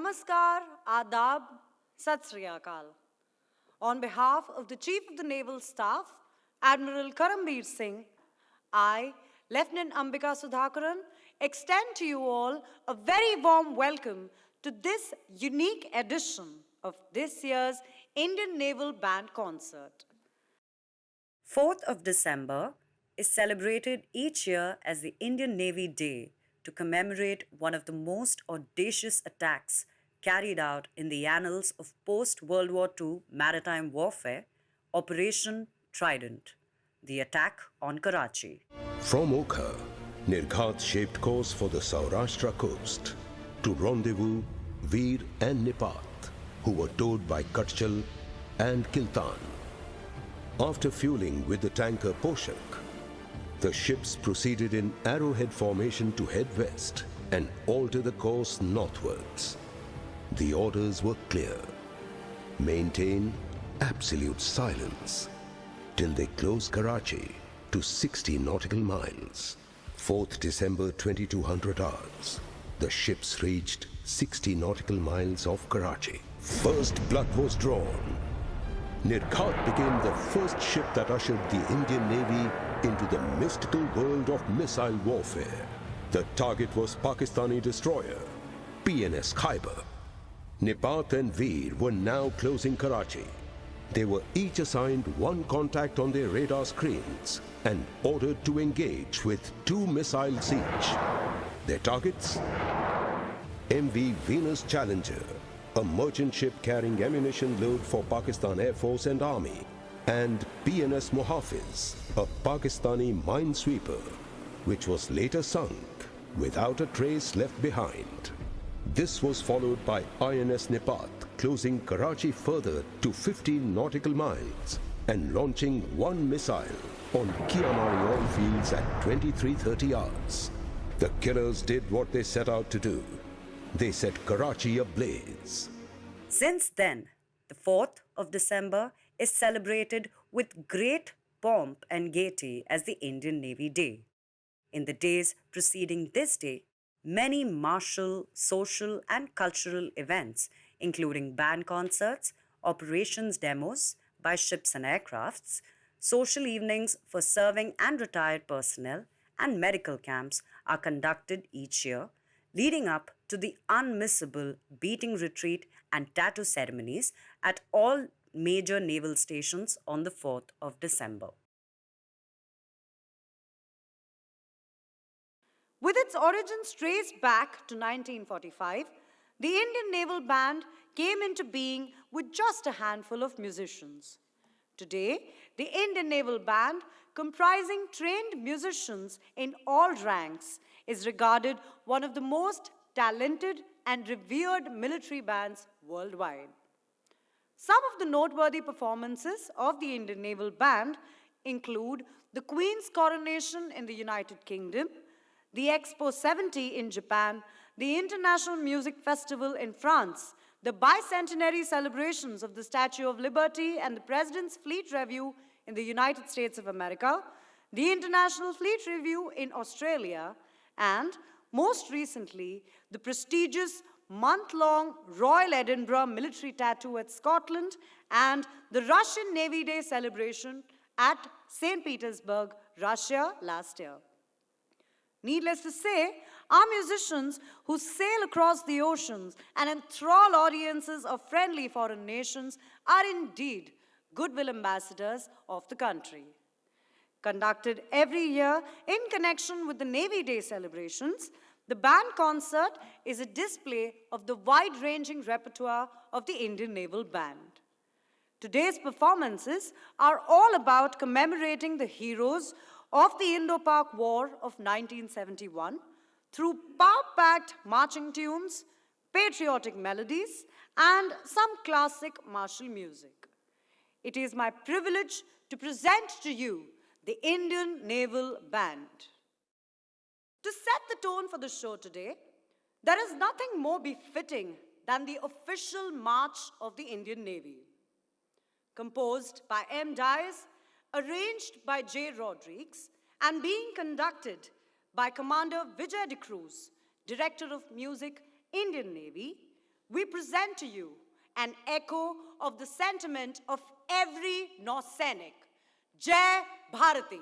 Namaskar, Adab, Sat Sri Akal. On behalf of the Chief of the Naval Staff, Admiral Karambir Singh, I, Lieutenant Ambika Sudhakaran, extend to you all a very warm welcome to this unique edition of this year's Indian Naval Band Concert. 4th of December is celebrated each year as the Indian Navy Day to commemorate one of the most audacious attacks carried out in the annals of post-World War II maritime warfare, Operation Trident, the attack on Karachi. From Okha, Nirghat shaped course for the Saurashtra coast to rendezvous Veer and Nipat, who were towed by Katchal and Kiltan. After fueling with the tanker Poshak, the ships proceeded in arrowhead formation to head west and alter the course northwards. The orders were clear. Maintain absolute silence till they close Karachi to 60 nautical miles. 4th December 2200 hours. The ships reached 60 nautical miles of Karachi. First blood was drawn. Nirghat became the first ship that ushered the Indian Navy into the mystical world of missile warfare. The target was Pakistani destroyer, PNS Khyber. Nipat and Veer were now closing Karachi. They were each assigned one contact on their radar screens and ordered to engage with 2 missiles each. Their targets? MV Venus Challenger, a merchant ship carrying ammunition load for Pakistan Air Force and Army, and PNS Mohafiz, a Pakistani minesweeper, which was later sunk without a trace left behind. This was followed by INS Nipat, closing Karachi further to 15 nautical miles and launching 1 missile on Kiamari oil fields at 23:30 hours. The killers did what they set out to do. They set Karachi ablaze. Since then, the 4th of December is celebrated with great pomp and gaiety as the Indian Navy Day. In the days preceding this day, many martial, social, and cultural events, including band concerts, operations demos by ships and aircrafts, social evenings for serving and retired personnel, and medical camps are conducted each year, leading up to the unmissable beating retreat and tattoo ceremonies at all major naval stations on the 4th of December. With its origins traced back to 1945, the Indian Naval Band came into being with just a handful of musicians. Today, the Indian Naval Band, comprising trained musicians in all ranks, is regarded one of the most talented and revered military bands worldwide. Some of the noteworthy performances of the Indian Naval Band include the Queen's coronation in the United Kingdom, the Expo 70 in Japan, the International Music Festival in France, the bicentenary celebrations of the Statue of Liberty and the President's Fleet Review in the United States of America, the International Fleet Review in Australia, and, most recently, the prestigious month-long Royal Edinburgh military tattoo at Scotland and the Russian Navy Day celebration at St. Petersburg, Russia last year. Needless to say, our musicians who sail across the oceans and enthrall audiences of friendly foreign nations are indeed goodwill ambassadors of the country. Conducted every year in connection with the Navy Day celebrations, the band concert is a display of the wide-ranging repertoire of the Indian Naval Band. Today's performances are all about commemorating the heroes of the Indo-Pak War of 1971 through power-packed marching tunes, patriotic melodies, and some classic martial music. It is my privilege to present to you the Indian Naval Band. To set the tone for the show today, there is nothing more befitting than the official march of the Indian Navy. Composed by M. Dias, arranged by J. Rodrigues, and being conducted by Commander Vijay De Cruz, Director of Music, Indian Navy, we present to you an echo of the sentiment of every Nausainik. Jai Bharati!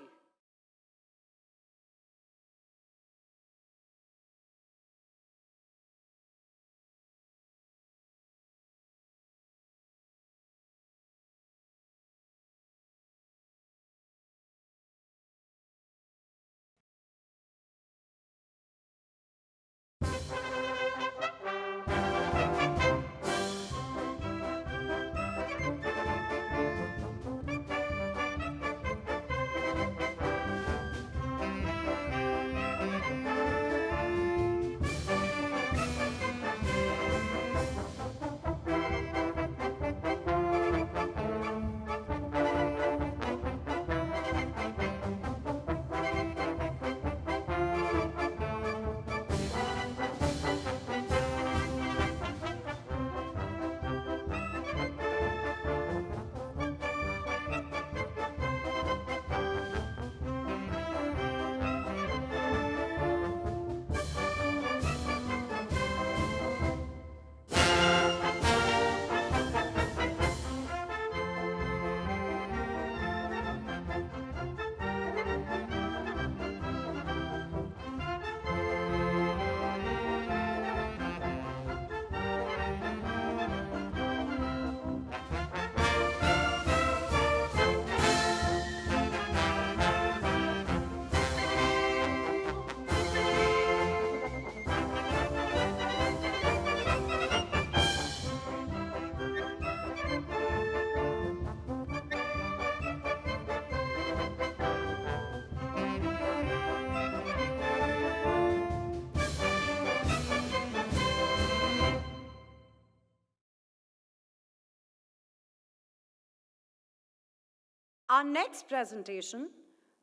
Our next presentation,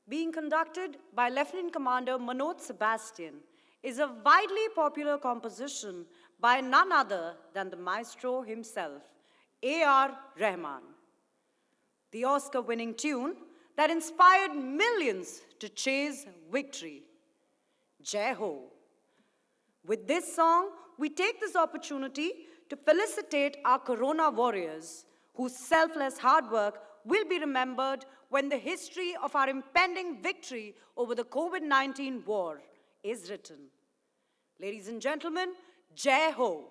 being conducted by Lieutenant Commander Manoj Sebastian, is a widely popular composition by none other than the maestro himself, A.R. Rahman. The Oscar-winning tune that inspired millions to chase victory. Jai Ho. With this song, we take this opportunity to felicitate our Corona warriors whose selfless hard work will be remembered when the history of our impending victory over the COVID-19 war is written. Ladies and gentlemen, Jai Ho!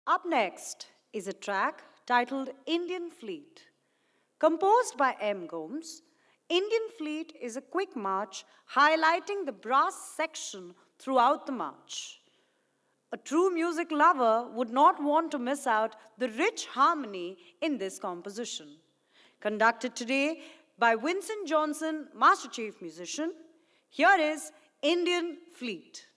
Up next is a track titled Indian Fleet. Composed by M. Gomes, Indian Fleet is a quick march highlighting the brass section throughout the march. A true music lover would not want to miss out the rich harmony in this composition. Conducted today by Vincent Johnson, Master Chief Musician, here is Indian Fleet.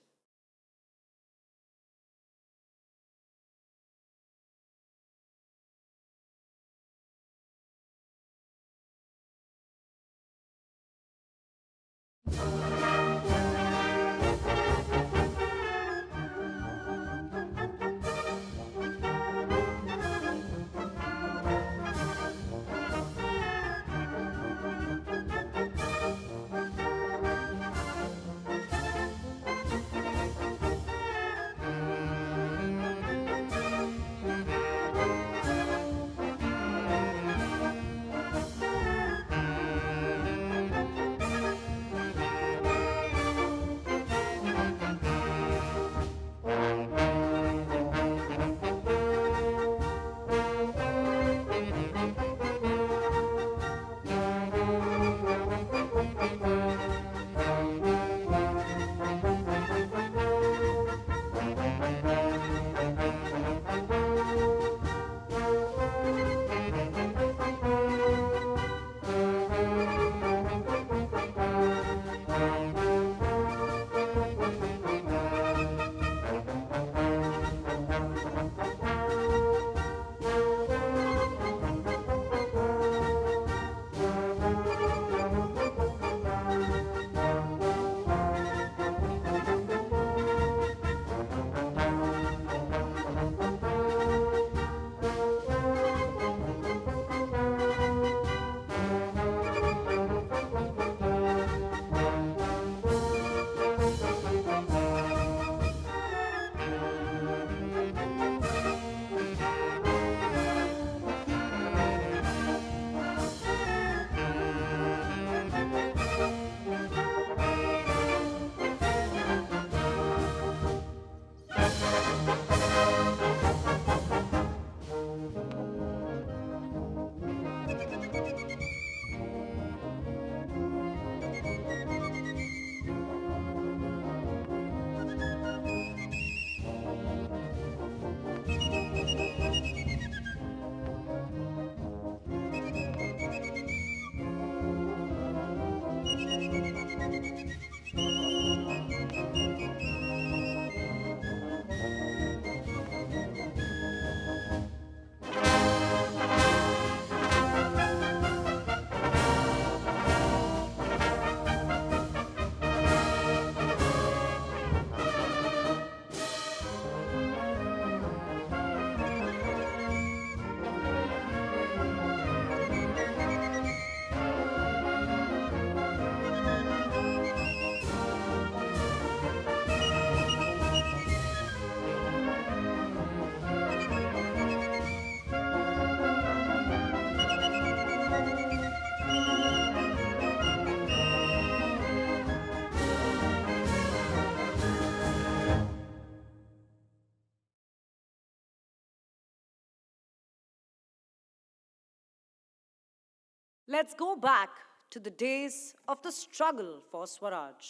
Let's go back to the days of the struggle for Swaraj.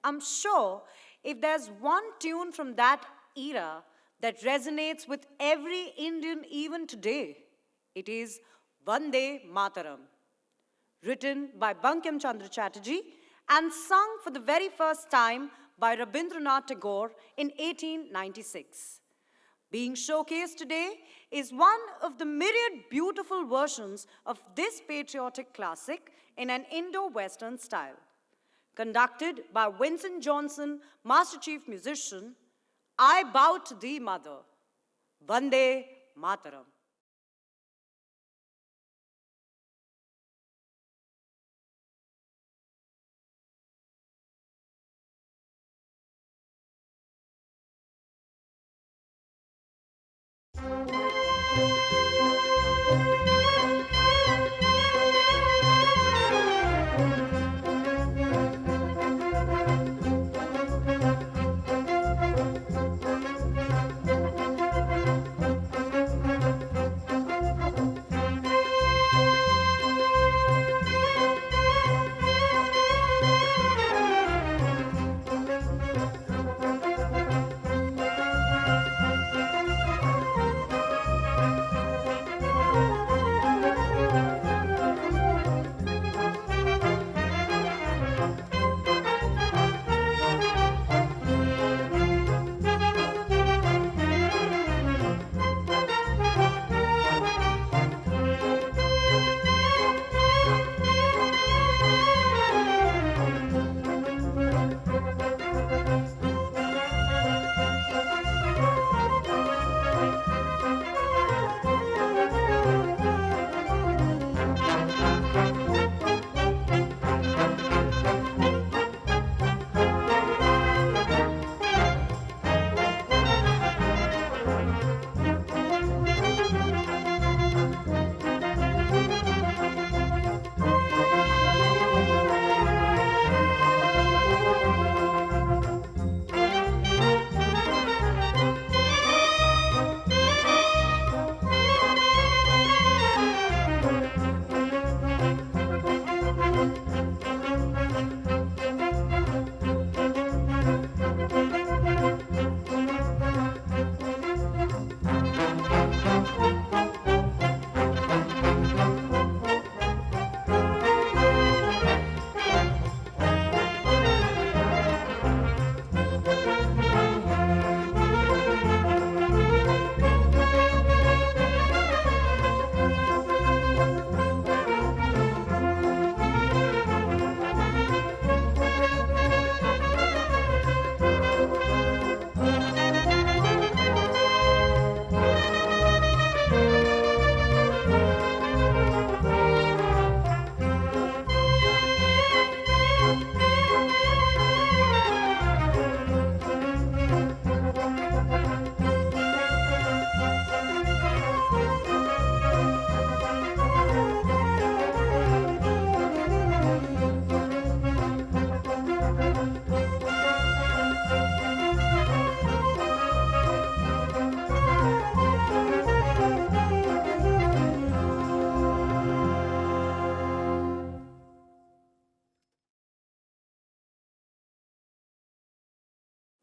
I'm sure if there's one tune from that era that resonates with every Indian even today, it is Vande Mataram, written by Bankim Chandra Chatterjee and sung for the very first time by Rabindranath Tagore in 1896. Being showcased today is one of the myriad beautiful versions of this patriotic classic in an Indo-Western style. Conducted by Vincent Johnson, Master Chief Musician, I Bow to Thee, Mother, Vande Mataram.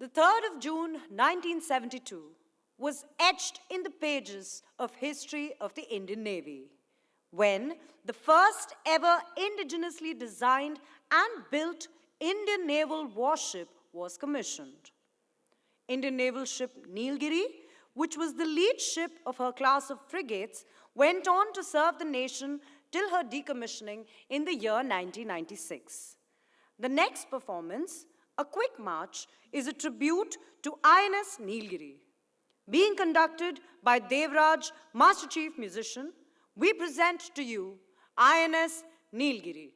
The 3rd of June 1972 was etched in the pages of history of the Indian Navy when the first ever indigenously designed and built Indian naval warship was commissioned. Indian naval ship Nilgiri, which was the lead ship of her class of frigates, went on to serve the nation till her decommissioning in the year 1996. The next performance, A Quick March, is a tribute to INS Nilgiri. Being conducted by Devraj, Master Chief Musician, we present to you INS Nilgiri.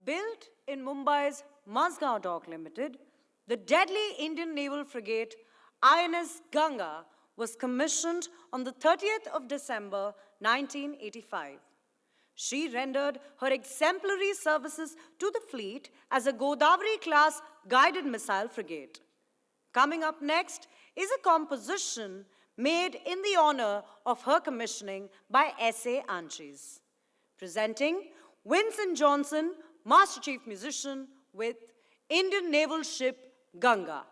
Built in Mumbai's Mazgaon Dock Limited, the deadly Indian naval frigate INS Ganga was commissioned on the 30th of December 1985. She rendered her exemplary services to the fleet as a Godavari-class guided missile frigate. Coming up next is a composition made in the honor of her commissioning by S.A. Anchis. Presenting Vincent Johnson, Master Chief Musician, with Indian Naval Ship Ganga.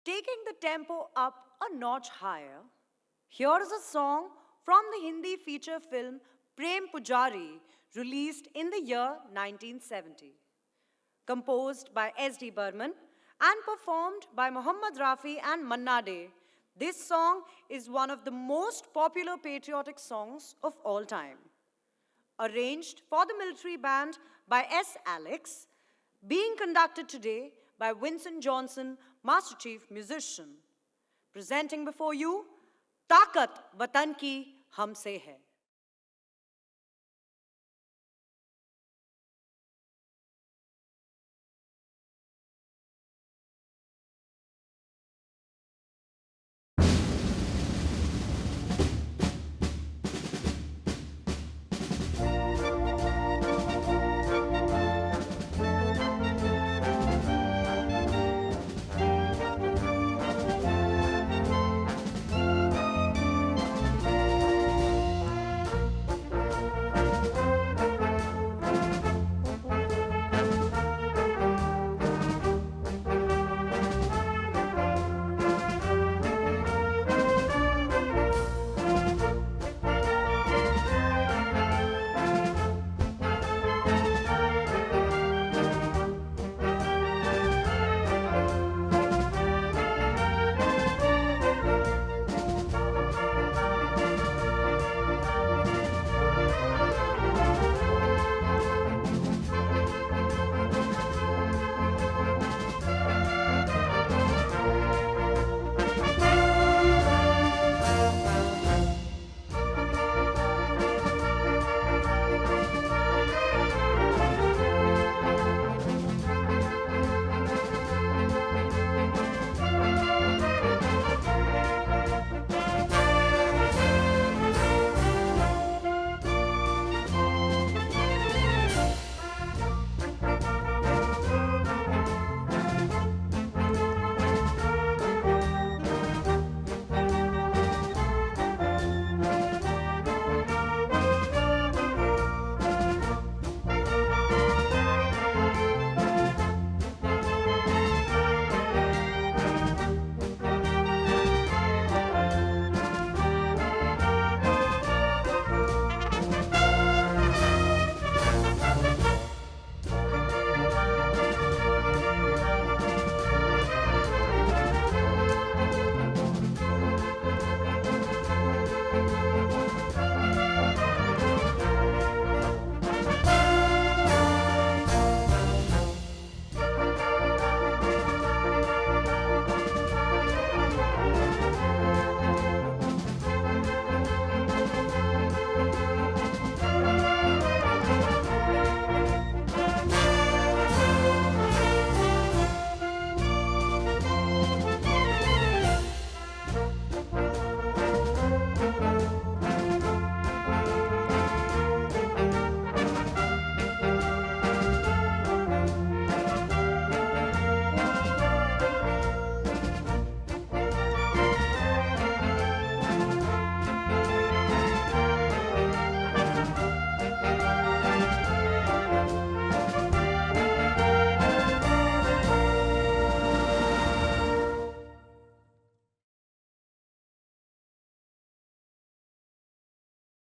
taking the tempo up a notch higher, here is a song from the Hindi feature film Prem Pujari, released in the year 1970. Composed by S.D. Burman and performed by Muhammad Rafi and Manna Dey, this song is one of the most popular patriotic songs of all time. Arranged for the military band by S. Alex, being conducted today by Vincent Johnson, Master Chief Musician. Presenting before you, Taakat Watan Ki Humse Hai.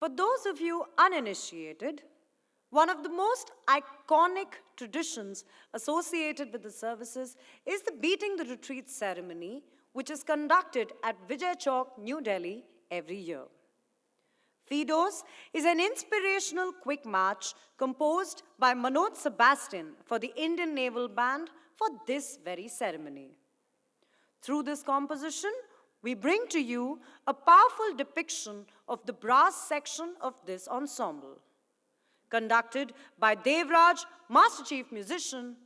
For those of you uninitiated, one of the most iconic traditions associated with the services is the Beating the Retreat ceremony, which is conducted at Vijay Chowk, New Delhi every year. Fidos is an inspirational quick march composed by Manoj Sebastian for the Indian Naval Band for this very ceremony. Through this composition, we bring to you a powerful depiction of the brass section of this ensemble. Conducted by Devraj, Master Chief Musician,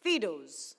Fidos.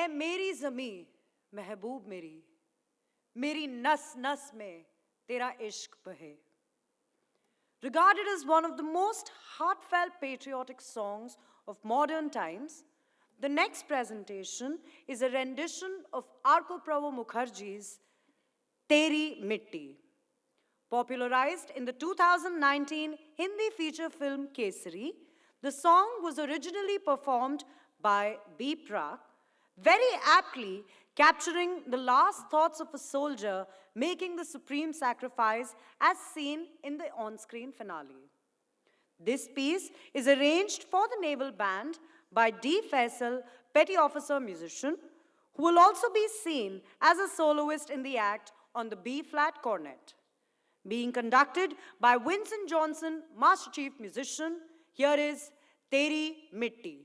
ए मेरी जमी महबूब मेरी नस नस में तेरा इश्क बहे. Regarded as one of the most heartfelt patriotic songs of modern times, the next presentation is a rendition of Arko Pravo Mukherjee's Teri Mitti. Popularized in the 2019 Hindi feature film Kesari, the song was originally performed by B. Prak, very aptly capturing the last thoughts of a soldier making the supreme sacrifice as seen in the on-screen finale. This piece is arranged for the Naval Band by D. Faisal, petty officer musician, who will also be seen as a soloist in the act on the B-flat cornet. Being conducted by Vincent Johnson, Master Chief Musician, here is Teri Mitti.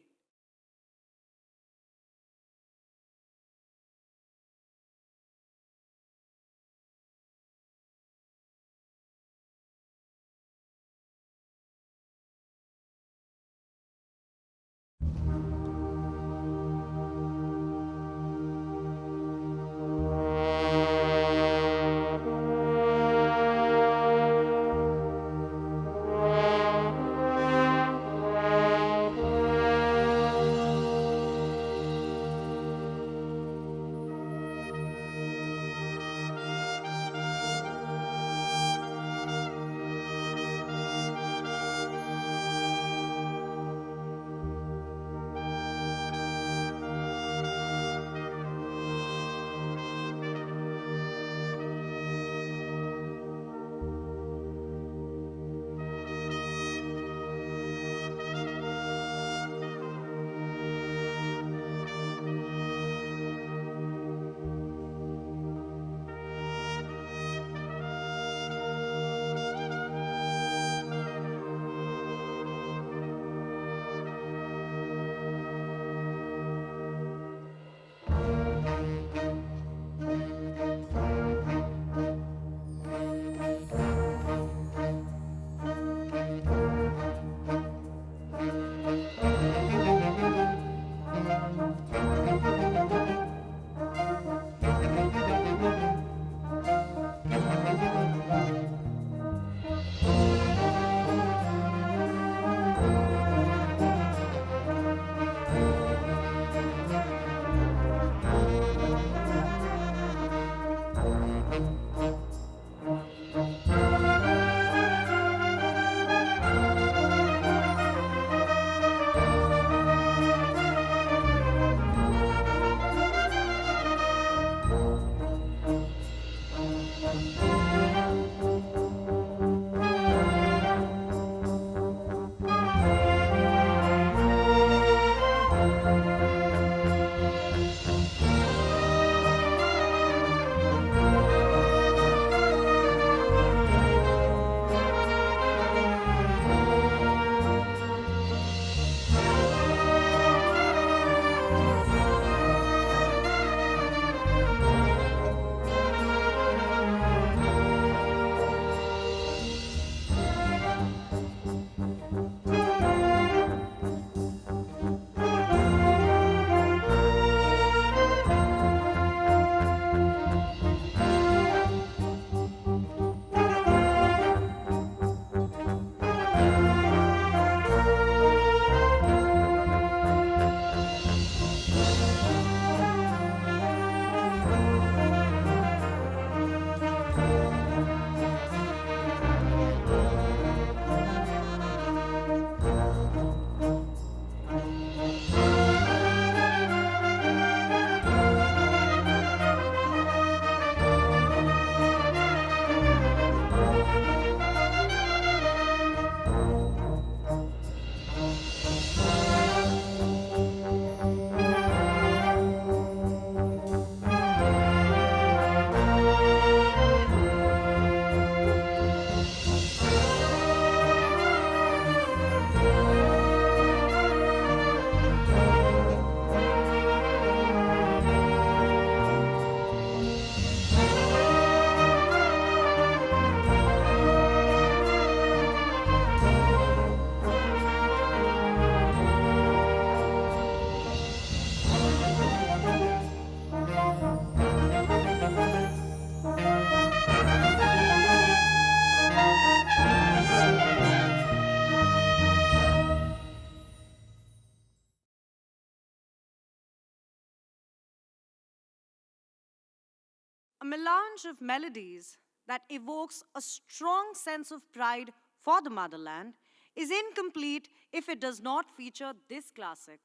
a melange of melodies that evokes a strong sense of pride for the motherland, is incomplete if it does not feature this classic.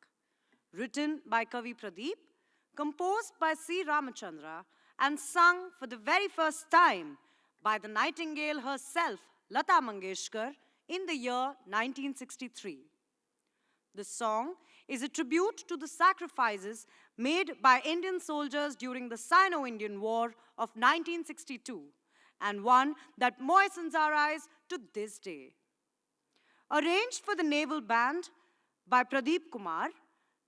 Written by Kavi Pradeep, composed by C. Ramachandra, and sung for the very first time by the Nightingale herself, Lata Mangeshkar, in the year 1963. The song is a tribute to the sacrifices made by Indian soldiers during the Sino-Indian War of 1962, and one that moistens our eyes to this day. Arranged for the Naval Band by Pradeep Kumar,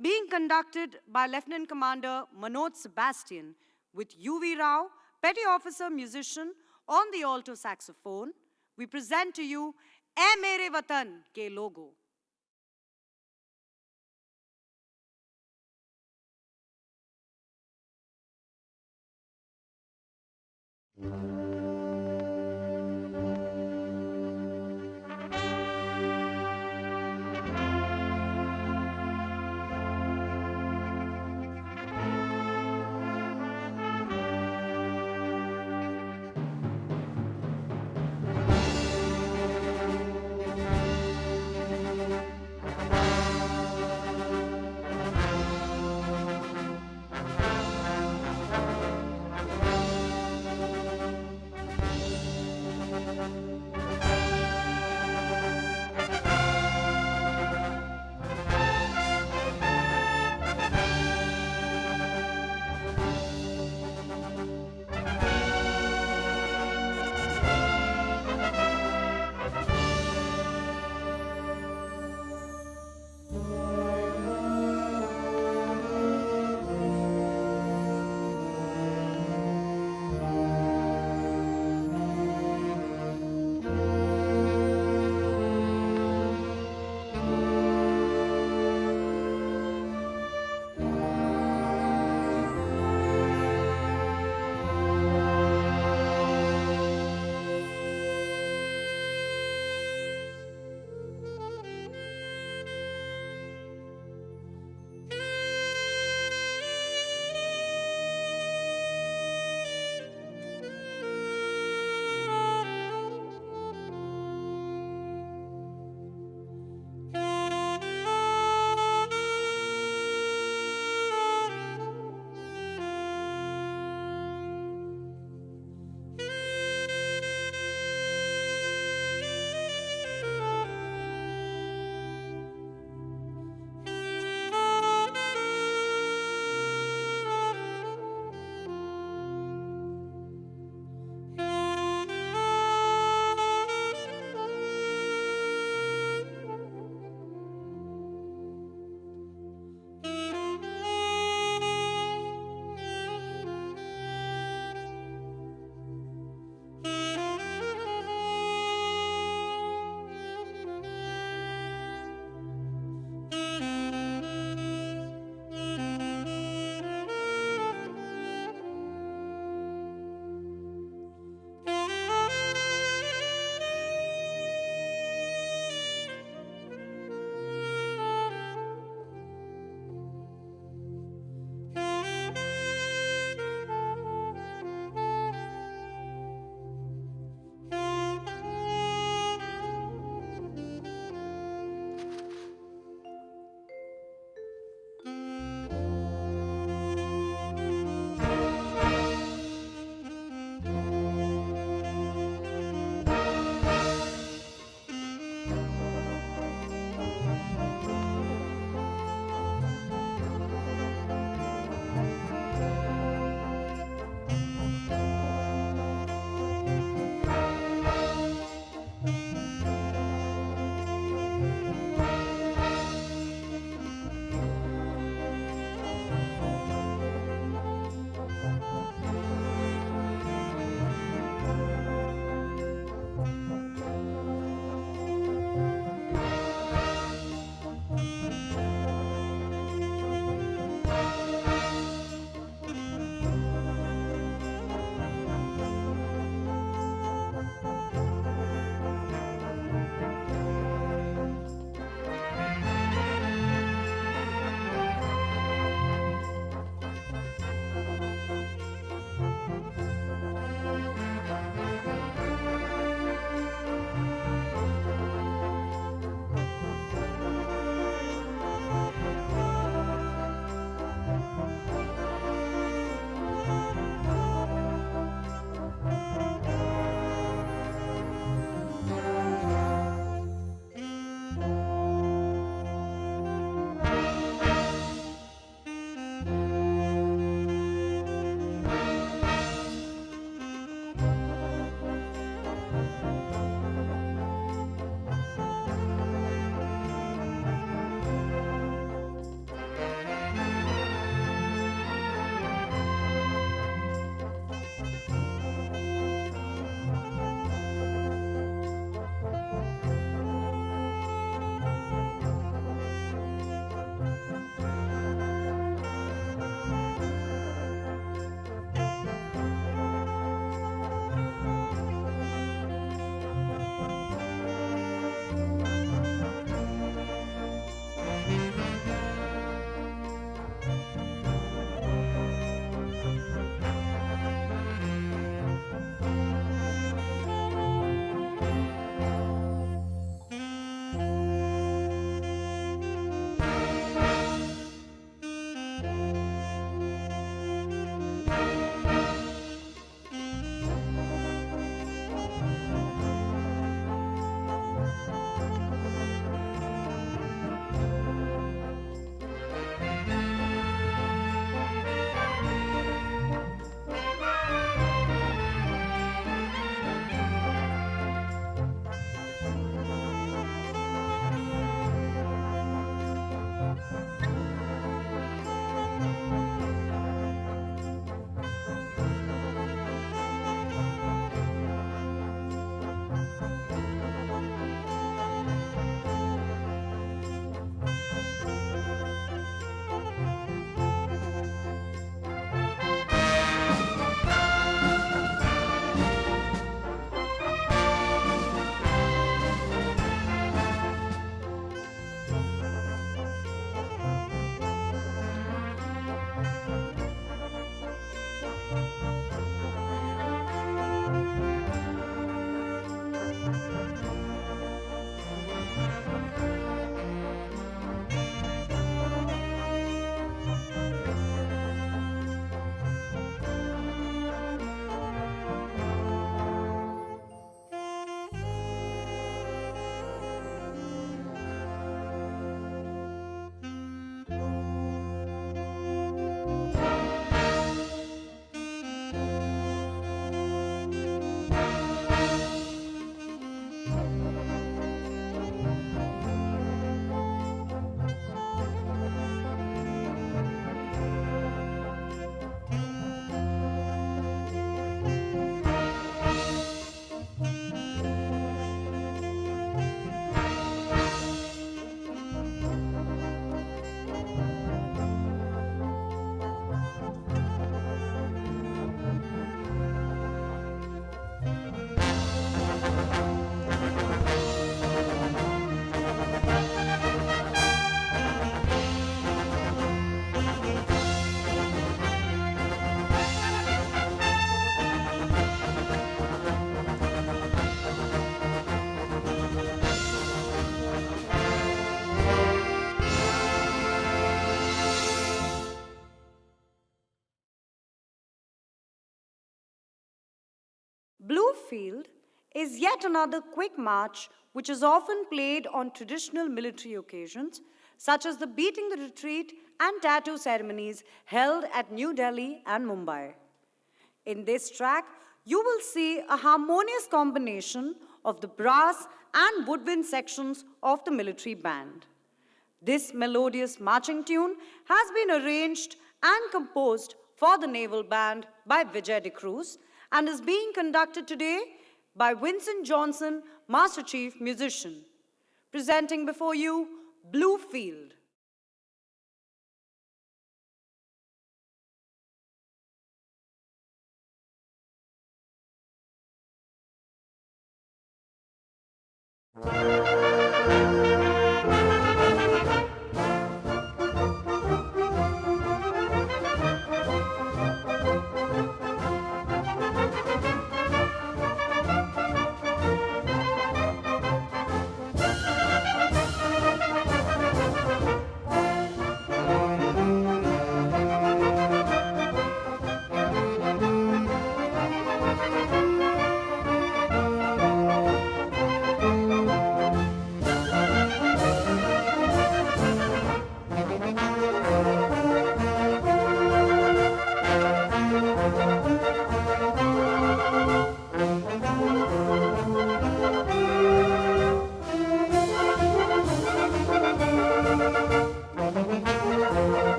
being conducted by Lieutenant Commander Manoj Sebastian, with U.V. Rao, Petty Officer Musician, on the alto saxophone, we present to you "Ae Mere Watan Ke Logo." Bluefield is yet another quick march which is often played on traditional military occasions, such as the beating the retreat and tattoo ceremonies held at New Delhi and Mumbai. In this track, you will see a harmonious combination of the brass and woodwind sections of the military band. This melodious marching tune has been arranged and composed for the Naval Band by Vijay de Cruz and is being conducted today by Vincent Johnson, Master Chief Musician. Presenting before you, Bluefield.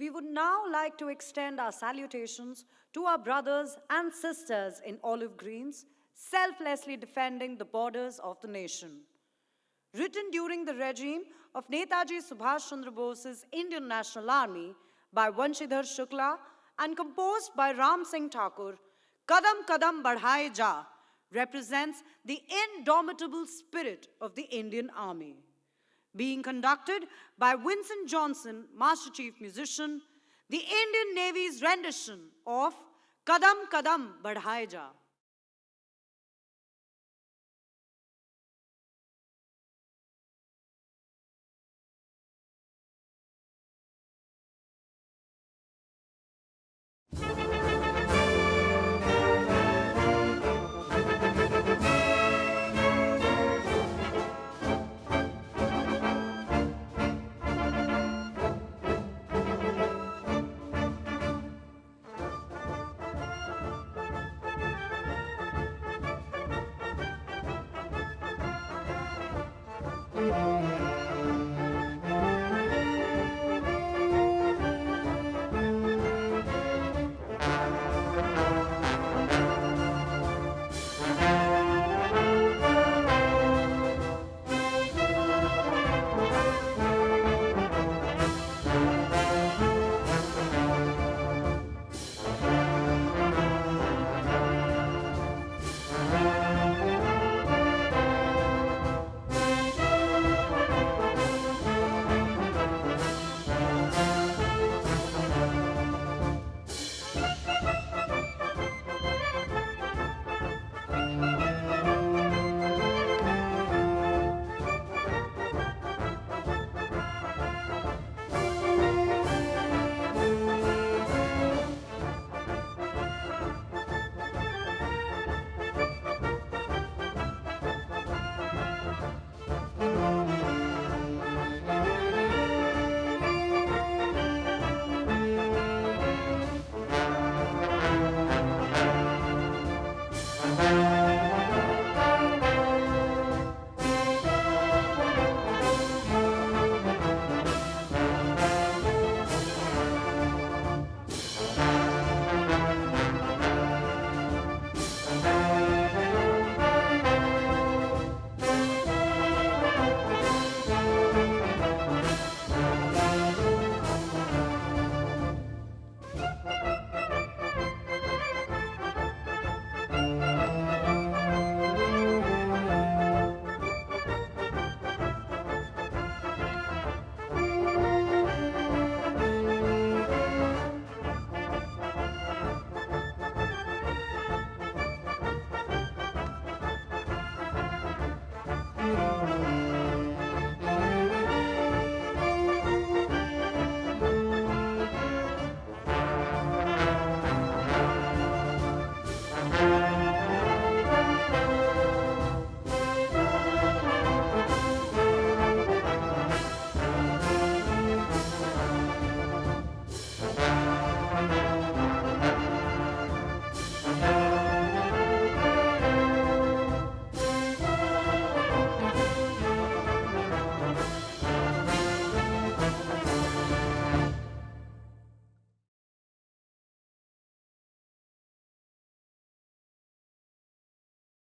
We would now like to extend our salutations to our brothers and sisters in olive greens, selflessly defending the borders of the nation. Written during the regime of Netaji Subhash Chandra Bose's Indian National Army by Vanshidhar Shukla and composed by Ram Singh Thakur, Kadam Kadam Badhaye Ja represents the indomitable spirit of the Indian Army. Being conducted by Vincent Johnson, Master Chief Musician, the Indian Navy's rendition of Kadam Kadam Badhaye Ja.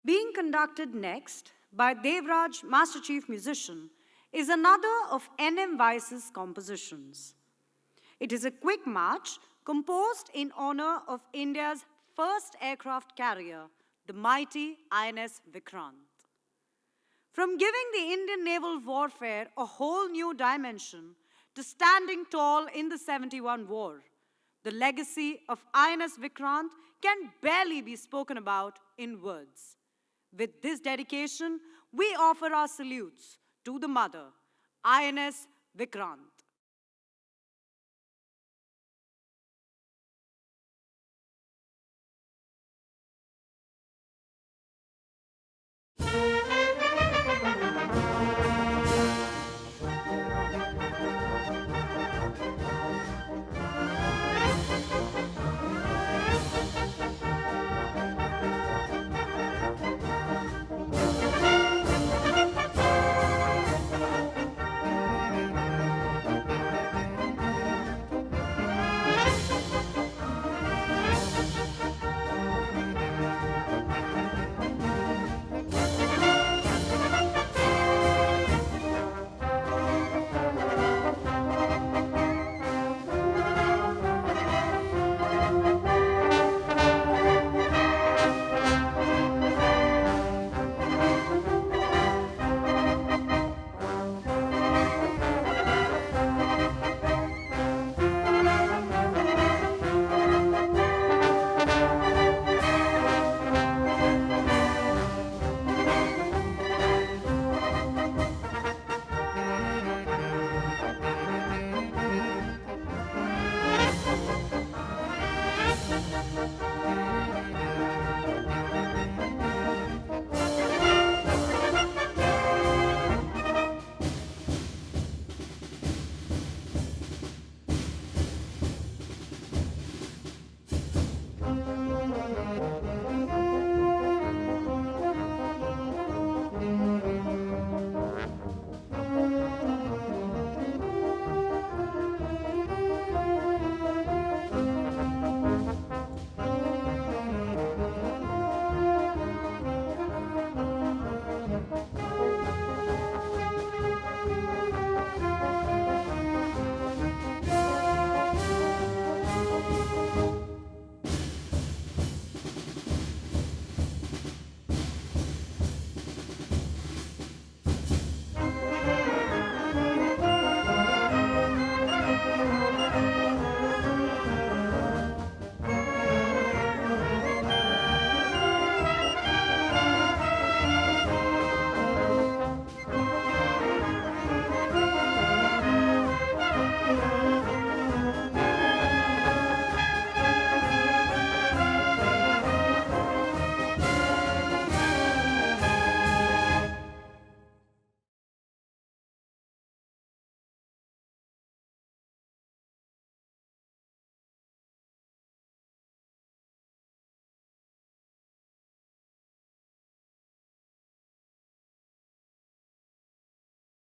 Being conducted next by Devraj, Master Chief Musician, is another of N.M. Weiss's compositions. It is a quick march composed in honor of India's first aircraft carrier, the mighty INS Vikrant. From giving the Indian naval warfare a whole new dimension to standing tall in the 71 war, the legacy of INS Vikrant can barely be spoken about in words. With this dedication, we offer our salutes to the mother, INS Vikrant.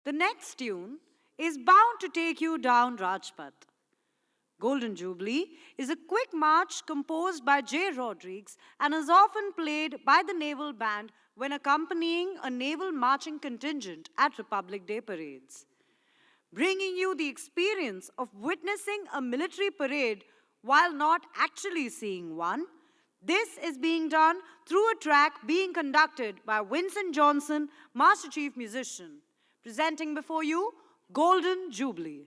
The next tune is bound to take you down Rajpath. Golden Jubilee is a quick march composed by J. Rodrigues and is often played by the Naval Band when accompanying a naval marching contingent at Republic Day parades. Bringing you the experience of witnessing a military parade while not actually seeing one, this is being done through a track being conducted by Vincent Johnson, Master Chief Musician. Presenting before you, Golden Jubilee.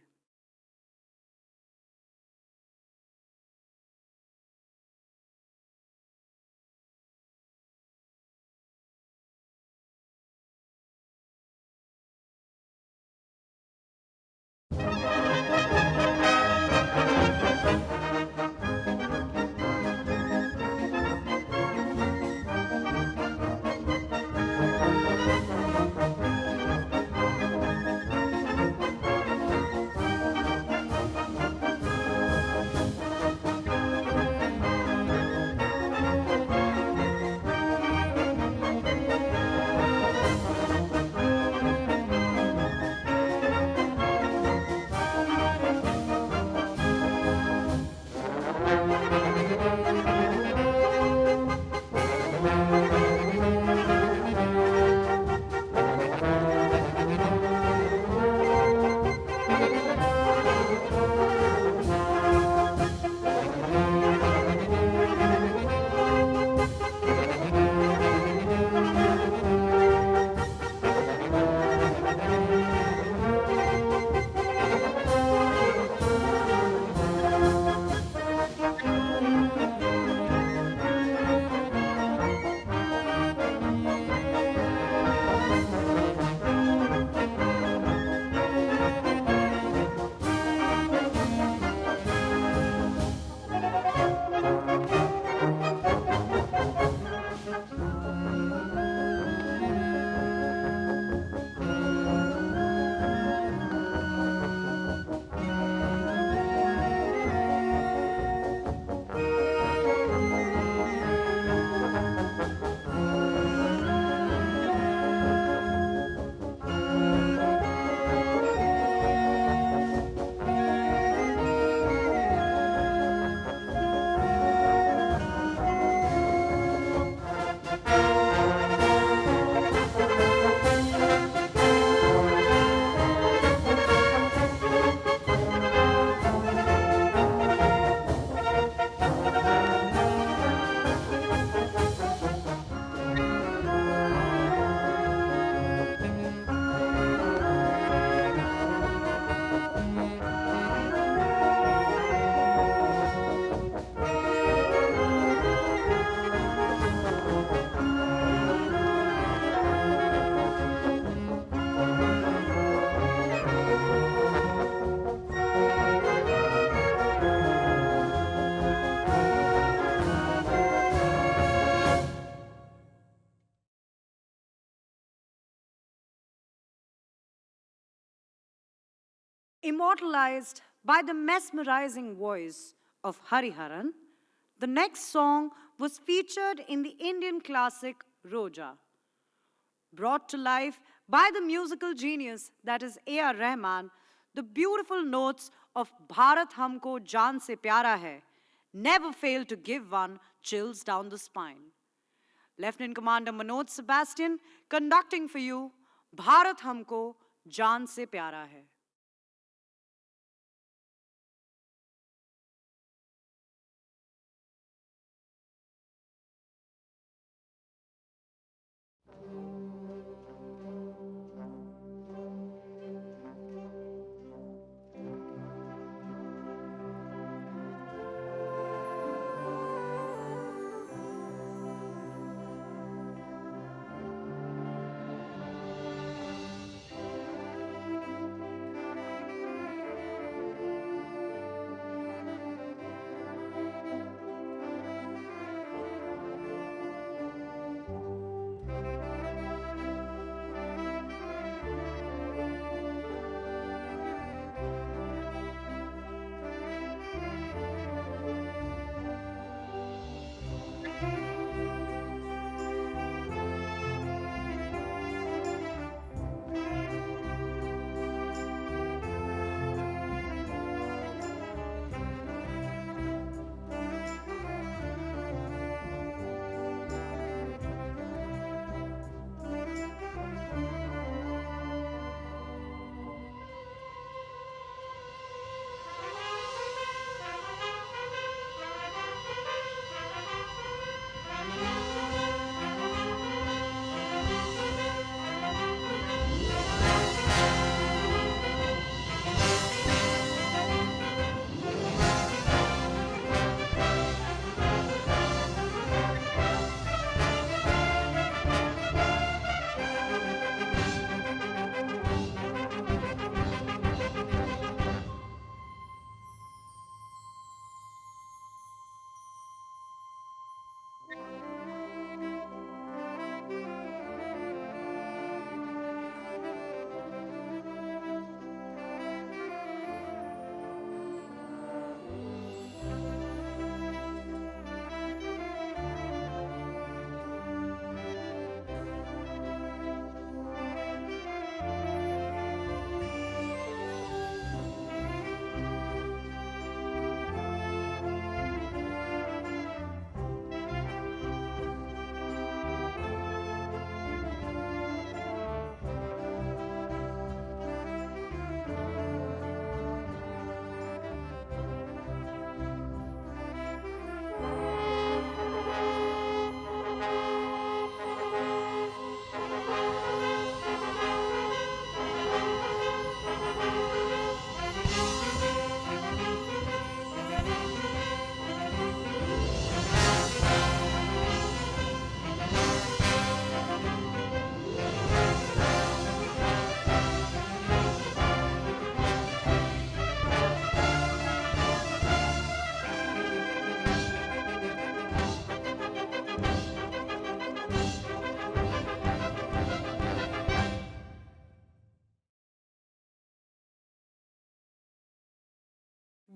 Immortalized by the mesmerizing voice of Hariharan, the next song was featured in the Indian classic Roja. Brought to life by the musical genius that is A.R. Rahman, the beautiful notes of Bharat Humko Jaan Se Pyara Hai never fail to give one chills down the spine. Lieutenant Commander Manoj Sebastian conducting for you Bharat Humko Jaan Se Pyara Hai.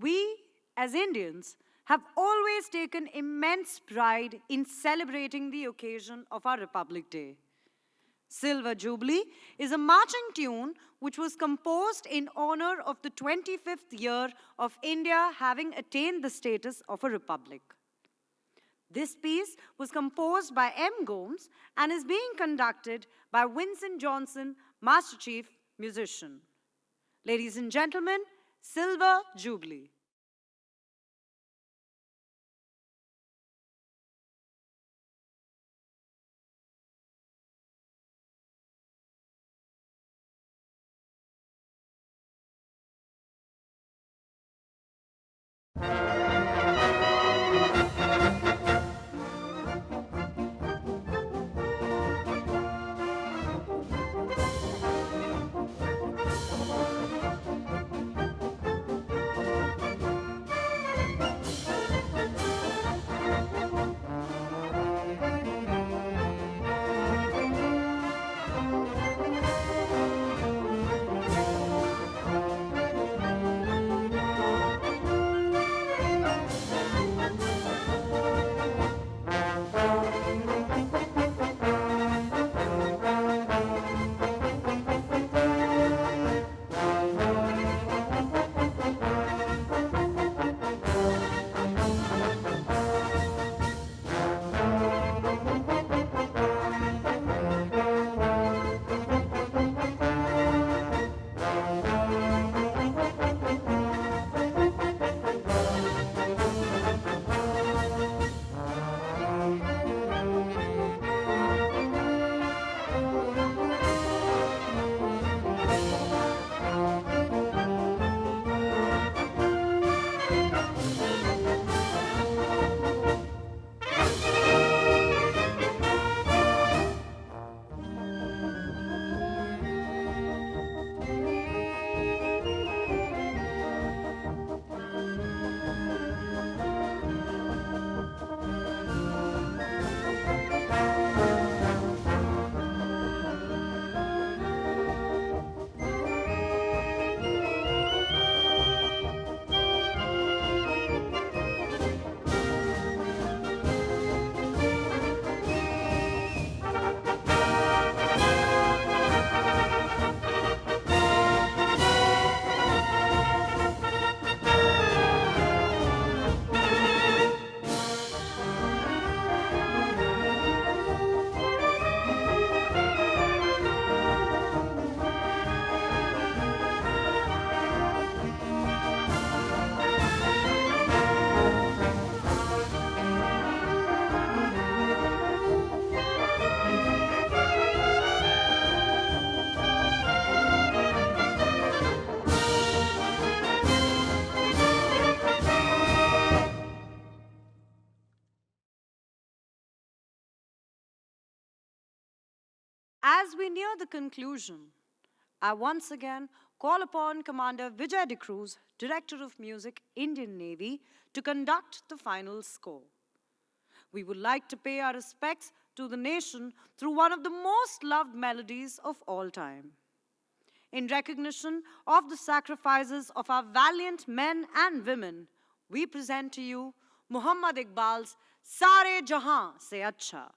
We, as Indians, have always taken immense pride in celebrating the occasion of our Republic Day. Silver Jubilee is a marching tune which was composed in honor of the 25th year of India having attained the status of a republic. This piece was composed by M. Gomes and is being conducted by Vincent Johnson, Master Chief Musician. Ladies and gentlemen, Silver Jubilee. As we near the conclusion, I once again call upon Commander Vijay De Cruz, Director of Music, Indian Navy, to conduct the final score. We would like to pay our respects to the nation through one of the most loved melodies of all time. In recognition of the sacrifices of our valiant men and women, we present to you Muhammad Iqbal's Sare Jahan Se Acha.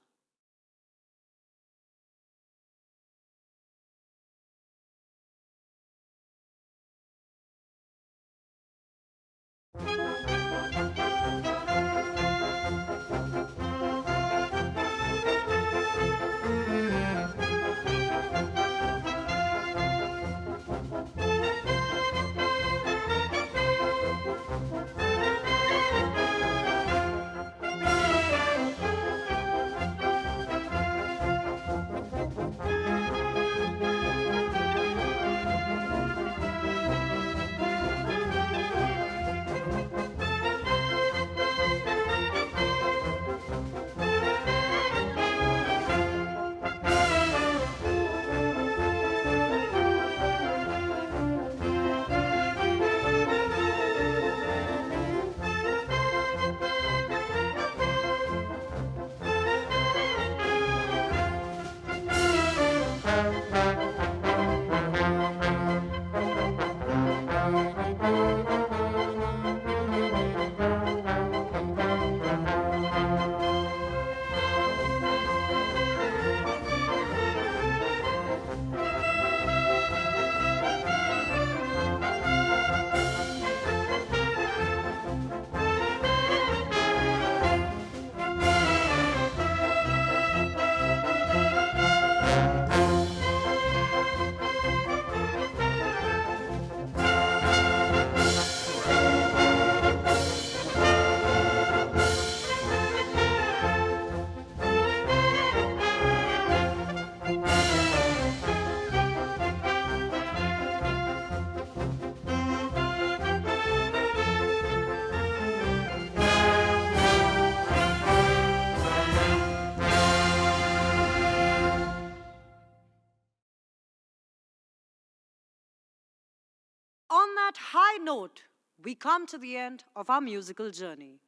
On that high note, we come to the end of our musical journey.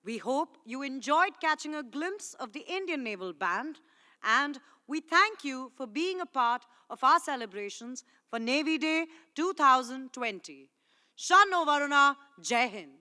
We hope you enjoyed catching a glimpse of the Indian Naval Band, and we thank you for being a part of our celebrations for Navy Day 2020. Shanno Varuna, Jai Hind.